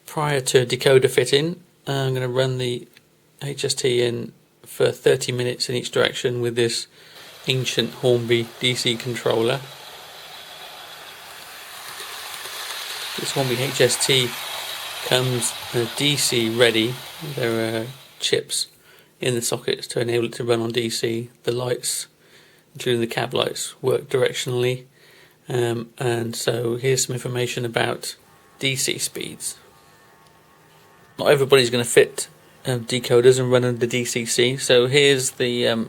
Prior to decoder fitting, I'm going to run the HST in for 30 minutes in each direction with this ancient Hornby DC controller. This Hornby HST comes DC ready. There are chips in the sockets to enable it to run on DC. The lights, including the cab lights, work directionally, and so here's some information about DC speeds. Not everybody's going to fit decoders and run under DCC, so here's the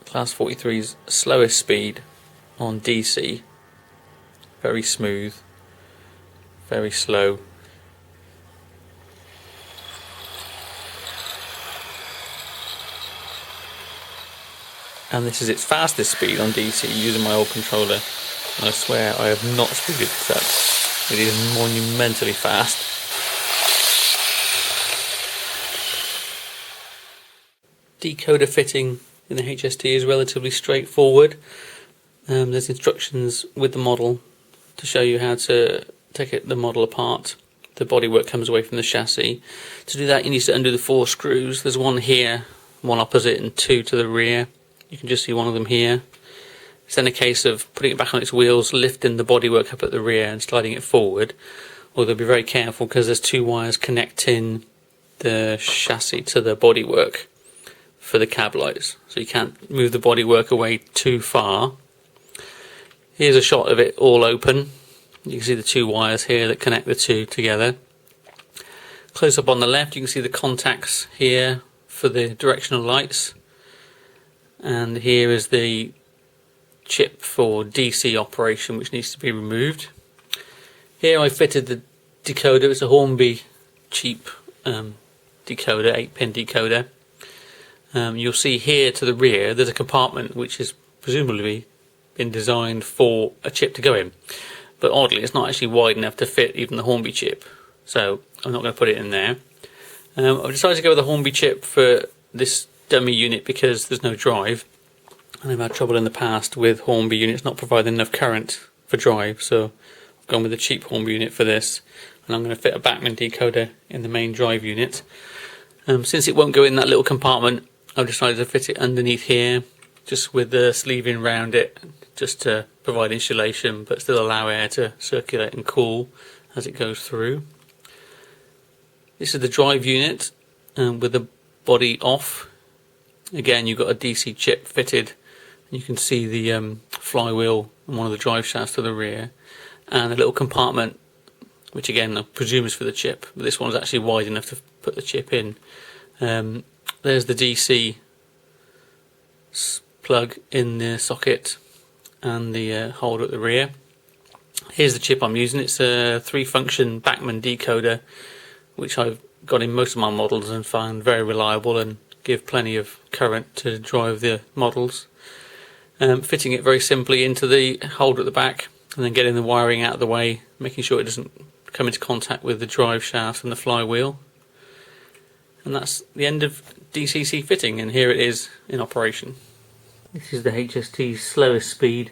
Class 43's slowest speed on DC. Very smooth, very slow. And this is its fastest speed on DC using my old controller. And I swear I have not speeded this up. It is monumentally fast. Decoder fitting in the HST is relatively straightforward. There's instructions with the model to show you how to take the model apart. The bodywork comes away from the chassis. To do that, you need to undo the 4 screws. There's one here, one opposite, and 2 to the rear. You can just see one of them here. It's then a case of putting it back on its wheels, lifting the bodywork up at the rear and sliding it forward. Although be very careful because there's 2 wires connecting the chassis to the bodywork for the cab lights, so you can't move the bodywork away too far. Here's a shot of it all open. You can see the 2 wires here that connect the 2 together. Close up on the left, you can see the contacts here for the directional lights, and here is the chip for DC operation, which needs to be removed. Here I fitted the decoder. It's a Hornby cheap decoder, 8-pin decoder. You'll see here to the rear there's a compartment which has presumably been designed for a chip to go in, but oddly it's not actually wide enough to fit even the Hornby chip, so I'm not going to put it in there. I've decided to go with the Hornby chip for this dummy unit because there's no drive, and I've had trouble in the past with Hornby units not providing enough current for drive, so I've gone with the cheap Hornby unit for this, and I'm going to fit a Bachmann decoder in the main drive unit. Since it won't go in that little compartment, I've decided to fit it underneath here, just with the sleeving round it, just to provide insulation but still allow air to circulate and cool as it goes through. This is the drive unit with the body off. Again, you've got a DC chip fitted. You can see the flywheel and one of the drive shafts to the rear, and a little compartment which again I presume is for the chip, but this one's actually wide enough to put the chip in. There's the DC plug in the socket and the holder at the rear. Here's the chip I'm using. It's a 3-function Bachmann decoder, which I've got in most of my models and found very reliable and give plenty of current to drive the models. Fitting it very simply into the holder at the back and then getting the wiring out of the way, making sure it doesn't come into contact with the drive shaft and the flywheel. And that's the end of DCC fitting, and here it is in operation. This is the HST's slowest speed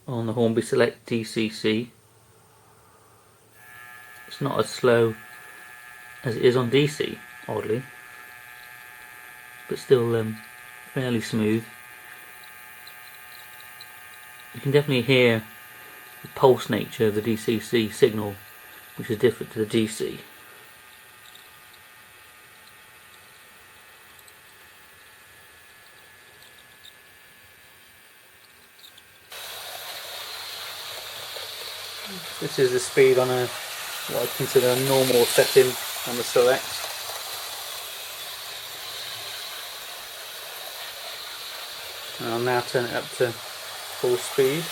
on the Hornby Select DCC. It's not as slow as it is on DC, oddly, but still fairly smooth. You can definitely hear the pulse nature of the DCC signal, which is different to the DC. This is the speed on what I consider a normal setting on the Select. And I'll now turn it up to full speed.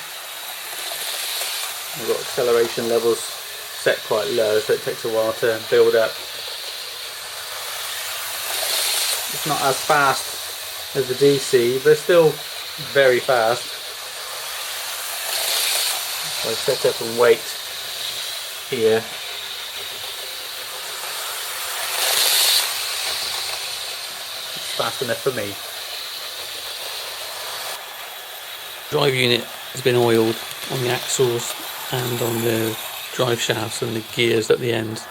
I've got acceleration levels set quite low, so it takes a while to build up. It's not as fast as the DC, but it's still very fast. So I set up and wait here. It's fast enough for me. Drive unit has been oiled on the axles and on the drive shafts and the gears at the end.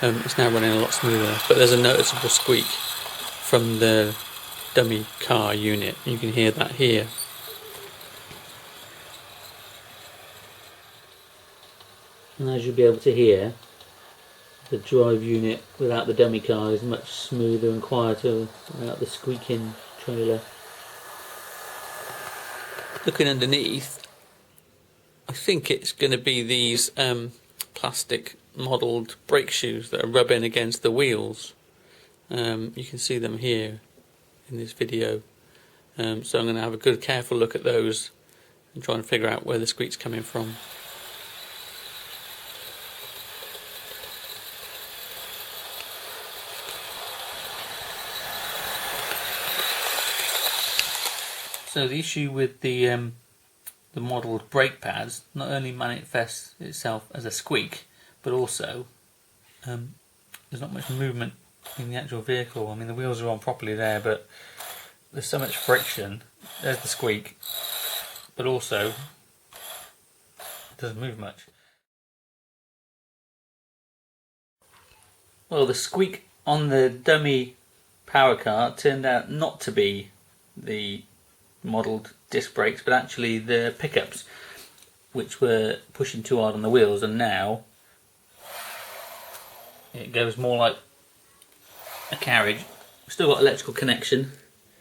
it's now running a lot smoother, but there's a noticeable squeak from the dummy car unit. You can hear that here. And as you'll be able to hear, the drive unit without the dummy car is much smoother and quieter without the squeaking trailer. Looking underneath, I think it's going to be these plastic modelled brake shoes that are rubbing against the wheels. You can see them here in this video. So I'm going to have a good careful look at those and try and figure out where the squeak's coming from. So the issue with the modelled brake pads not only manifests itself as a squeak, but also there's not much movement in the actual vehicle. I mean, the wheels are on properly there, but there's so much friction. There's the squeak, but also it doesn't move much. Well, the squeak on the dummy power car turned out not to be the modelled disc brakes, but actually the pickups, which were pushing too hard on the wheels, and now it goes more like a carriage. Still got electrical connection,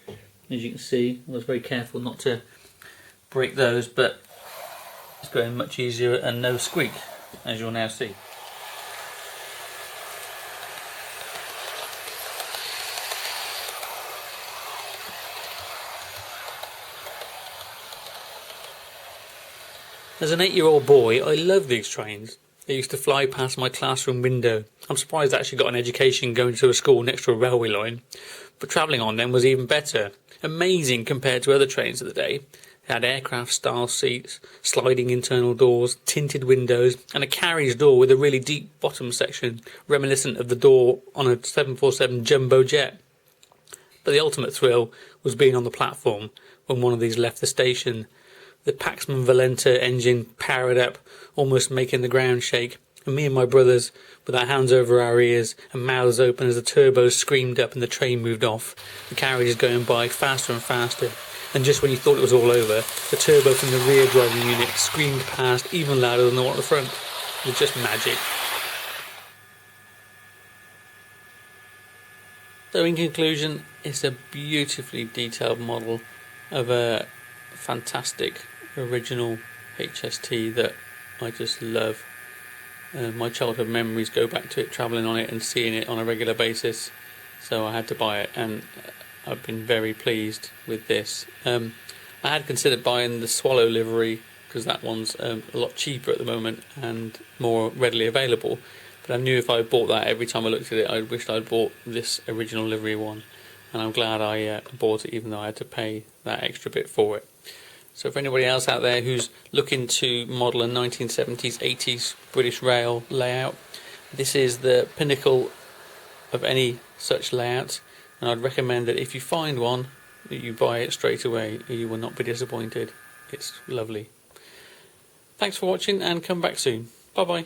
as you can see. I was very careful not to break those, but it's going much easier and no squeak, as you'll now see. As an 8-year-old boy, I loved these trains. They used to fly past my classroom window. I'm surprised I actually got an education going to a school next to a railway line. But travelling on them was even better. Amazing compared to other trains of the day. They had aircraft-style seats, sliding internal doors, tinted windows, and a carriage door with a really deep bottom section, reminiscent of the door on a 747 jumbo jet. But the ultimate thrill was being on the platform when one of these left the station. The Paxman Valenta engine powered up, almost making the ground shake, and me and my brothers, with our hands over our ears and mouths open as the turbos screamed up and the train moved off. The carriage is going by faster and faster, and just when you thought it was all over, the turbo from the rear driving unit screamed past even louder than the one at the front. It was just magic. So in conclusion, it's a beautifully detailed model of a fantastic original HST that I just love. My childhood memories go back to it, travelling on it and seeing it on a regular basis, so I had to buy it, and I've been very pleased with this. I had considered buying the Swallow livery because that one's a lot cheaper at the moment and more readily available, but I knew if I bought that every time I looked at it I wished I'd bought this original livery one, and I'm glad I bought it even though I had to pay that extra bit for it. So for anybody else out there who's looking to model a 1970s, 80s British rail layout, this is the pinnacle of any such layout, and I'd recommend that if you find one, that you buy it straight away. You will not be disappointed. It's lovely. Thanks for watching and come back soon. Bye bye.